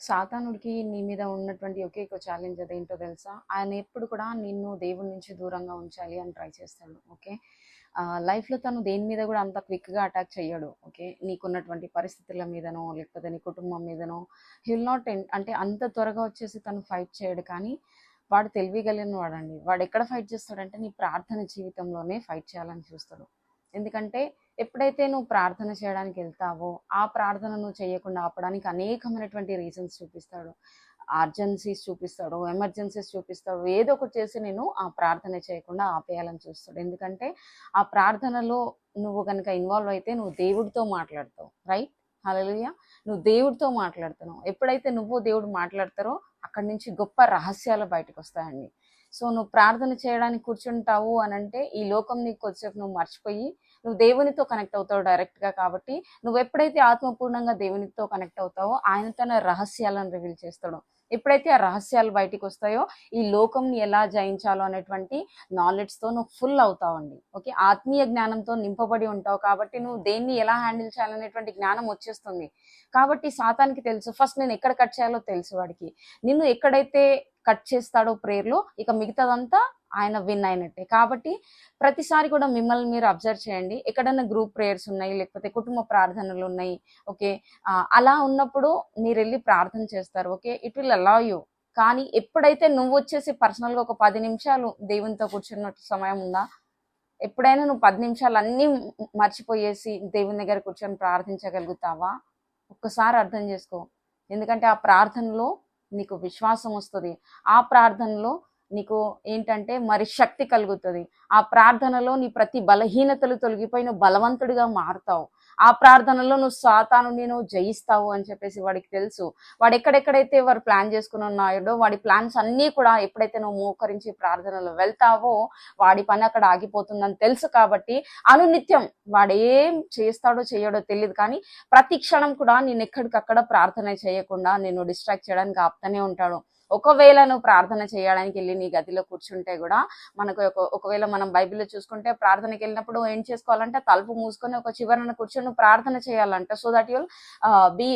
సాతానుడికి నీ మీద ఉన్నటువంటి ఒకే ఒక ఛాలెంజ్ అదేంటో తెలుసా? ఆయన ఎప్పుడు కూడా నిన్ను దేవుడి నుంచి దూరంగా ఉంచాలి అని ట్రై చేస్తాడు. ఓకే. లైఫ్‌లో తను దేని మీద కూడా అంత క్విక్‌గా అటాక్ చెయ్యడు. ఓకే. నీకున్నటువంటి పరిస్థితుల మీదనో, లేకపోతే నీ కుటుంబం మీదనో హి విల్ నాట్ అంటే అంత త్వరగా వచ్చేసి తను ఫైట్ చేయడు. కానీ వాడు తెలివిగలిగిన వాడండి. వాడెక్కడ ఫైట్ చేస్తాడంటే నీ ప్రార్థన జీవితంలోనే ఫైట్ చేయాలని చూస్తాడు. ఎందుకంటే ఎప్పుడైతే నువ్వు ప్రార్థన చేయడానికి వెళ్తావో, ఆ ప్రార్థన నువ్వు చేయకుండా ఆపడానికి అనేకమైనటువంటి రీజన్స్ చూపిస్తాడు. అర్జెన్సీస్ చూపిస్తాడు, ఎమర్జెన్సీస్ చూపిస్తాడు. ఏదో ఒకటి చేసి నేను ఆ ప్రార్థన చేయకుండా ఆపేయాలని చూస్తాడు. ఎందుకంటే ఆ ప్రార్థనలో నువ్వు కనుక ఇన్వాల్వ్ అయితే నువ్వు దేవుడితో మాట్లాడతావు. రైట్? హల్లెలూయా! నువ్వు దేవుడితో మాట్లాడుతున్నావు. ఎప్పుడైతే నువ్వు దేవుడు మాట్లాడతారో అక్కడి నుంచి గొప్ప రహస్యాలు బయటకు వస్తాయండి. సో నువ్వు ప్రార్థన చేయడానికి కూర్చుంటావు అనంటే ఈ లోకం నీకు కొద్దిసేపు నువ్వు మర్చిపోయి నువ్వు దేవునితో కనెక్ట్ అవుతావు డైరెక్ట్గా. కాబట్టి నువ్వు ఎప్పుడైతే ఆత్మపూర్ణంగా దేవునితో కనెక్ట్ అవుతావో ఆయన తన రహస్యాలను రివీల్ చేస్తాడు. ఎప్పుడైతే ఆ రహస్యాలు బయటికి వస్తాయో ఈ లోకంని ఎలా జయించాలో అనేటువంటి నాలెడ్జ్తో నువ్వు ఫుల్ అవుతావండి. ఓకే. ఆత్మీయ జ్ఞానంతో నింపబడి ఉంటావు కాబట్టి నువ్వు దేన్ని ఎలా హ్యాండిల్ చేయాలనేటువంటి జ్ఞానం వచ్చేస్తుంది. కాబట్టి సాతానికి తెలుసు ఫస్ట్ నేను ఎక్కడ కట్ చేయాలో తెలుసు వాడికి. నిన్ను ఎక్కడైతే కట్ చేస్తాడో ప్రేయర్లో ఇక మిగతాదంతా ఆయన విన్ అయినట్టే. కాబట్టి ప్రతిసారి కూడా మిమ్మల్ని మీరు అబ్జర్వ్ చేయండి. ఎక్కడన్నా గ్రూప్ ప్రేయర్స్ ఉన్నాయి, లేకపోతే కుటుంబ ప్రార్థనలు ఉన్నాయి. ఓకే. అలా ఉన్నప్పుడు మీరు వెళ్ళి ప్రార్థన చేస్తారు. Okay. It will allow you. కానీ ఎప్పుడైతే నువ్వు వచ్చేసి పర్సనల్గా ఒక 10 నిమిషాలు దేవునితో కూర్చున్నట్టు సమయం ఉందా? ఎప్పుడైనా నువ్వు 10 నిమిషాలు అన్నీ మర్చిపోయేసి దేవుని దగ్గర కూర్చొని ప్రార్థించగలుగుతావా? ఒక్కసారి అర్థం చేసుకో. ఎందుకంటే ఆ ప్రార్థనలో నీకు విశ్వాసం వస్తుంది. ఆ ప్రార్థనలో నీకు ఏంటంటే మరి శక్తి కలుగుతుంది. ఆ ప్రార్థనలో నీ ప్రతి బలహీనతలు తొలగిపోయి నువ్వు బలవంతుడిగా మారుతావు. ఆ ప్రార్థనలో నువ్వు సాతానుని నువ్వు జయిస్తావు అని చెప్పేసి వాడికి తెలుసు. వాడు ఎక్కడెక్కడైతే వారు ప్లాన్ చేసుకుని ఉన్నాయో వాడి ప్లాన్స్ అన్నీ కూడా ఎప్పుడైతే నువ్వు మోకరించి ప్రార్థనలో వెళ్తావో వాడి పని అక్కడ ఆగిపోతుందని తెలుసు. కాబట్టి అనునిత్యం వాడు ఏం చేస్తాడో చేయడో తెలియదు, కానీ ప్రతి క్షణం కూడా నేను ఎక్కడికక్కడ ప్రార్థన చేయకుండా నేను డిస్ట్రాక్ట్ చేయడానికి ఆపుతూనే ఉంటాడు. ఒకవేళ నువ్వు ప్రార్థన చేయడానికి వెళ్ళి నీ గదిలో కూర్చుంటే కూడా మనకు ఒకవేళ మనం బైబిల్లో చూసుకుంటే ప్రార్థనకి వెళ్ళినప్పుడు ఏం చేసుకోవాలంటే తలుపు మూసుకొని ఒక చివరన కూర్చొని నువ్వు ప్రార్థన చేయాలంట. So that you'll be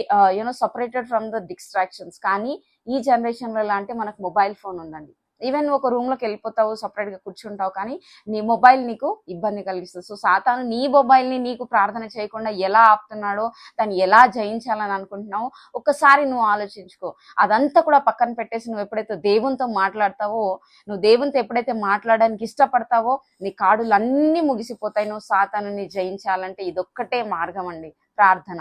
separated from the distractions. కానీ ఈ జనరేషన్లో ఎలా అంటే మనకు మొబైల్ ఫోన్ ఉందండి. ఈవెన్ ఒక రూమ్లోకి వెళ్ళిపోతావు, సపరేట్గా కూర్చుంటావు, కానీ నీ మొబైల్ నీకు ఇబ్బంది కలిగిస్తుంది. సో సాతాను నీ మొబైల్ని నీకు ప్రార్థన చేయకుండా ఎలా ఆపుతున్నాడో, దాన్ని ఎలా జయించాలని అనుకుంటున్నావు ఒక్కసారి నువ్వు ఆలోచించుకో. అదంతా కూడా పక్కన పెట్టేసి నువ్వు ఎప్పుడైతే దేవునితో మాట్లాడతావో, నువ్వు దేవునితో ఎప్పుడైతే మాట్లాడడానికి ఇష్టపడతావో నీ కాడులు అన్నీ ముగిసిపోతాయి. నువ్వు సాతానుని జయించాలంటే ఇదొక్కటే మార్గం అండి, ప్రార్థన.